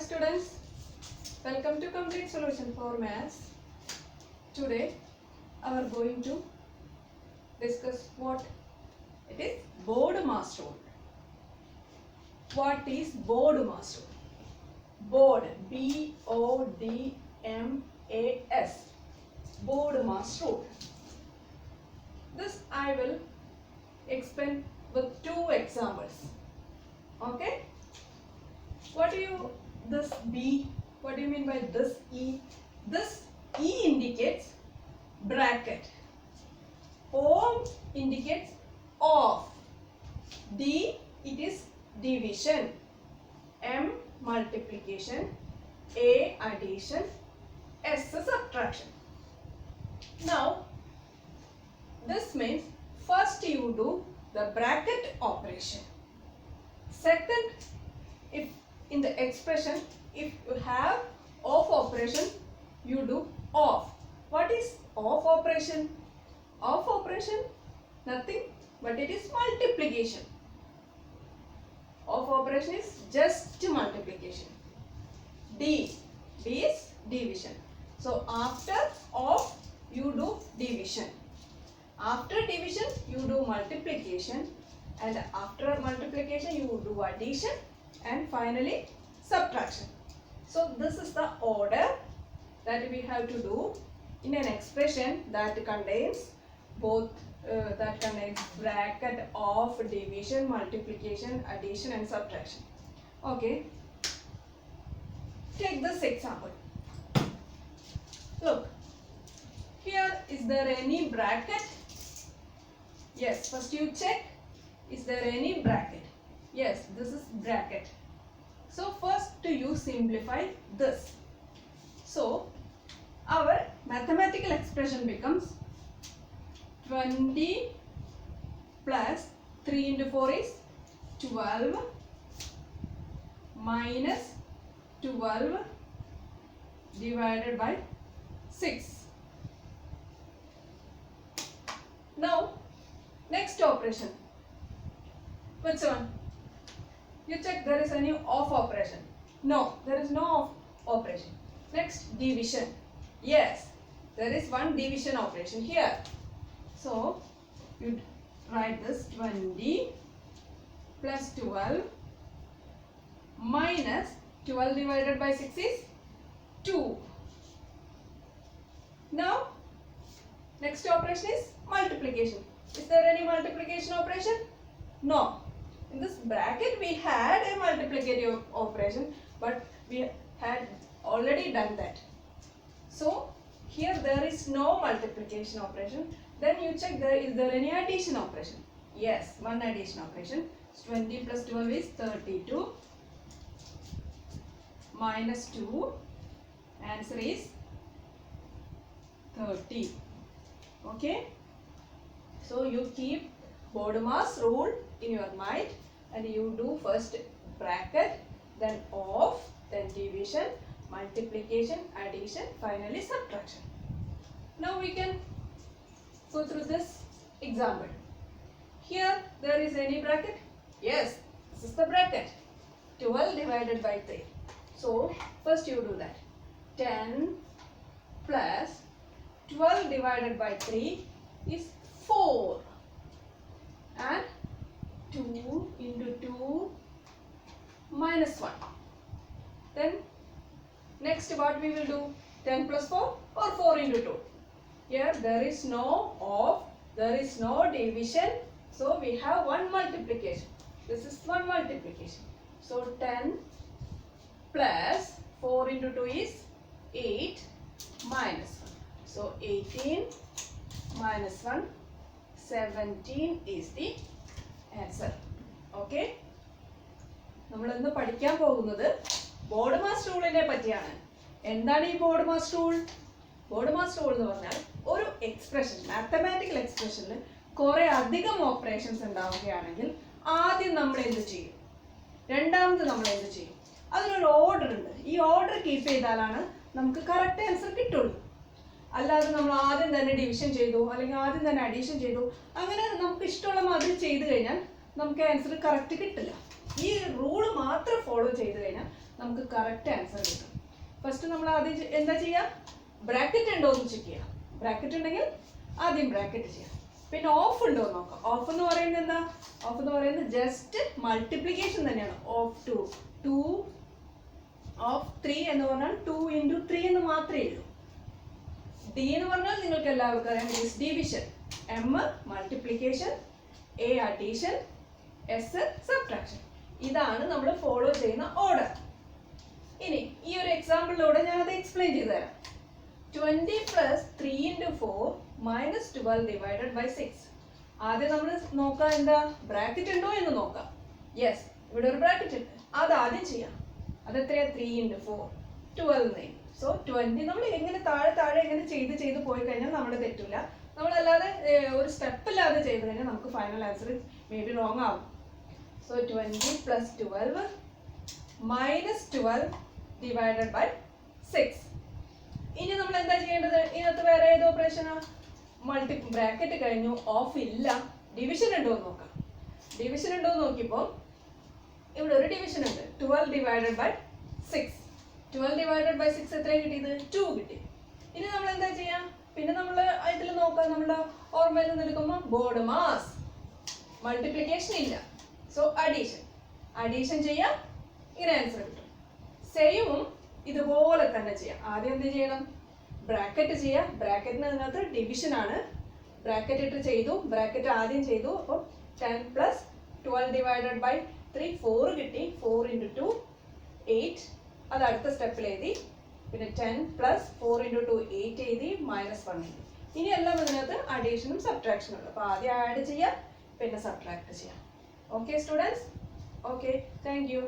students, welcome to Complete Solution for Maths. Today we are going to discuss what it is BODMAS rule. What is BODMAS rule? BOD, B-O-D-M-A-S, BODMAS rule. This I will explain with two examples. Okay? What do you this B? What do you mean by this E? This E indicates bracket. O indicates off. D it is division. M multiplication. A addition. S subtraction. Now this means first you do the bracket operation. Second, if in the expression, if you have off operation, you do off. What is off operation? Off operation, nothing but it is multiplication. Off operation is just multiplication. D is division. So after off, you do division. After division, you do multiplication. And after multiplication, you do addition. And finally subtraction. So this is the order that we have to do in an expression that contains both bracket, off, division, multiplication, addition and subtraction. Okay. Take this example. Look. Here, is there any bracket? Yes. First you check. Is there any bracket? Yes, this is bracket. So first you simplify this. So our mathematical expression becomes 20 plus 3 into 4 is 12 minus 12 divided by 6. Now next operation. Which one? You check there is any off operation. No, there is no off operation. Next, division. Yes, there is one division operation here. So, you write this 20 plus 12 minus 12 divided by 6 is 2. Now, next operation is multiplication. Is there any multiplication operation? No. In this bracket we had a multiplicative operation, but we had already done that. So here there is no multiplication operation. Then you check is there any addition operation? Yes, one addition operation. 20 plus 12 is 32 minus 2. Answer is 30. Okay. So you keep BODMAS rule in your mind and you do first bracket, then off, then division, multiplication, addition, finally subtraction. Now we can go through this example. Here there is any bracket? Yes, this is the bracket. 12 divided by 3. So first you do that. 10 plus 12 divided by 3 is 4. And 2 into 2 minus 1. Then next what we will do? 10 plus 4 or 4 into 2. Here there is no off, there is no division. So we have one multiplication. This is one multiplication. So 10 plus 4 into 2 is 8 minus 1. So 18 minus 1. 17 is the answer. Okay. നമ്മൾ ഇന്ന് പഠിക്കാൻ പോകുന്നത് BODMAS റൂളിനെ പറ്റിയാണ്. എന്താണ് ഈ BODMAS rule? BODMAS rule എന്ന് പറഞ്ഞാൽ ഒരു എക്സ്പ്രഷൻ, മാത്തമാറ്റിക്കൽ എക്സ്പ്രഷനിൽ കുറെ അധികം ഓപ്പറേഷൻസ് ഉണ്ടാവുകയാണെങ്കിൽ ആദ്യം നമ്മൾ എന്ത് ചെയ്യും? രണ്ടാമത് നമ്മൾ എന്ത് ചെയ്യും? അതിനൊരു ഓർഡർ ഉണ്ട്. ഈ ഓർഡർ കീപ്പ് ചെയ്താലാണ് നമുക്ക് കറക്റ്റ് ആൻസർ കിട്ടുള്ളൂ. അല്ലാതെ നമ്മൾ ആദ്യം തന്നെ ഡിവിഷൻ ചെയ്തു അല്ലെങ്കിൽ ആദ്യം തന്നെ അഡീഷൻ ചെയ്തു അങ്ങനെ നമുക്ക് ഇഷ്ടമുള്ള മാതിരി ചെയ്തു കഴിഞ്ഞാൽ നമുക്ക് ആൻസർ കറക്റ്റ് കിട്ടില്ല. ഈ റൂൾ മാത്രം ഫോളോ ചെയ്തു കഴിഞ്ഞാൽ നമുക്ക് കറക്റ്റ് ആൻസർ കിട്ടും. ഫസ്റ്റ് നമ്മൾ ആദ്യം എന്താ ചെയ്യുക? ബ്രാക്കറ്റ് ഉണ്ടോ എന്ന് ചെക്ക് ചെയ്യാം. ബ്രാക്കറ്റ് ഉണ്ടെങ്കിൽ ആദ്യം ബ്രാക്കറ്റ് ചെയ്യാം. പിന്നെ ഓഫ് ഉണ്ടോ എന്ന് നോക്കാം. ഓഫ് എന്ന് പറയുന്നത് എന്താ? ഓഫ് എന്ന് പറയുന്നത് ജസ്റ്റ് മൾട്ടിപ്ലിക്കേഷൻ തന്നെയാണ്. ഓഫ് 2 2 ഓഫ് 3 എന്ന് പറഞ്ഞാൽ 2 into 3 എന്ന് മാത്രമേ ഉള്ളൂ. ഡി എന്ന് പറഞ്ഞാൽ നിങ്ങൾക്ക് എല്ലാവർക്കും അറിയാം, is division. M multiplication, A addition, S subtraction. ഇതാണ് നമ്മൾ ഫോളോ ചെയ്യുന്ന ഓർഡർ. ഇനി ഈ ഒരു എക്സാമ്പിളിലൂടെ ഞാൻ അത് എക്സ്പ്ലെയിൻ ചെയ്തു തരാം. 20 plus 3 into 4 minus 12 divided by 6. ആദ്യം നമ്മൾ നോക്കാം എന്താ? ബ്രാക്കറ്റ് ഉണ്ടോ എന്ന് നോക്കാം. യെസ്, ഇവിടെ ഒരു ബ്രാക്കറ്റ് ഉണ്ട്. അത് ആദ്യം ചെയ്യാം. അത് എത്രയാ? 3 into 4 12. സോ 20 നമ്മൾ എങ്ങനെ താഴെ എങ്ങനെ ചെയ്ത് പോയി കഴിഞ്ഞാൽ നമ്മുടെ തെറ്റില്ല. നമ്മളല്ലാതെ ഒരു സ്റ്റെപ്പ് ഇല്ലാതെ ചെയ്ത് കഴിഞ്ഞാൽ നമുക്ക് final answer may be wrong ആവും. So 20 plus 12 minus 12 divided by 6. ഇനി നമ്മൾ എന്താ ചെയ്യേണ്ടത്? ഇതിനകത്ത് വേറെ ഏത് ഓപ്പറേഷനാ? ബ്രാക്കറ്റ് കഴിഞ്ഞു, ഓഫ് ഇല്ല, ഡിവിഷൻ ഉണ്ടോ എന്ന് നോക്കാം. ഡിവിഷൻ ഉണ്ടോ എന്ന് നോക്കിയപ്പോൾ ഇവിടെ ഒരു ഡിവിഷൻ ഉണ്ട്. 12 divided by 6. 12 divided by 6 എത്രയാണ് കിട്ടിയത്? 2 കിട്ടി. ഇനി നമ്മൾ എന്താ ചെയ്യാം? പിന്നെ നമ്മൾ ഇതിൽ നോക്കാം. നമ്മുടെ ഓർമ്മയിൽ നിന്ന് എടുക്കുമ്പോൾ ബോർഡ് മാസ് മൾട്ടിപ്ലിക്കേഷൻ ഇല്ല. സോ അഡീഷൻ ചെയ്യാം, ഇങ്ങനെ ആൻസർ കിട്ടും. സെയിമും ഇതുപോലെ തന്നെ ചെയ്യാം. ആദ്യം എന്ത് ചെയ്യണം? ബ്രാക്കറ്റ് ചെയ്യാം. ബ്രാക്കറ്റിന് അതിനകത്ത് ഡിവിഷൻ ആണ്. ബ്രാക്കറ്റ് ഇട്ട് ചെയ്തു. ബ്രാക്കറ്റ് ആദ്യം ചെയ്തു. അപ്പോൾ 10 plus 12 divided by 3 4 കിട്ടി. 4 into 2 8. അത് അടുത്ത സ്റ്റെപ്പിൽ എഴുതി. പിന്നെ 10 plus 4 into 2 8 എഴുതി. -1 എഴുതി. ഇനി എല്ലാം ഇതിനകത്ത് അഡീഷനും സബ്ട്രാക്ഷനും ഉണ്ട്. അപ്പോൾ ആദ്യം ആഡ് ചെയ്യാം, പിന്നെ സബ്ട്രാക്ട് ചെയ്യാം. Okay students? Okay, thank you.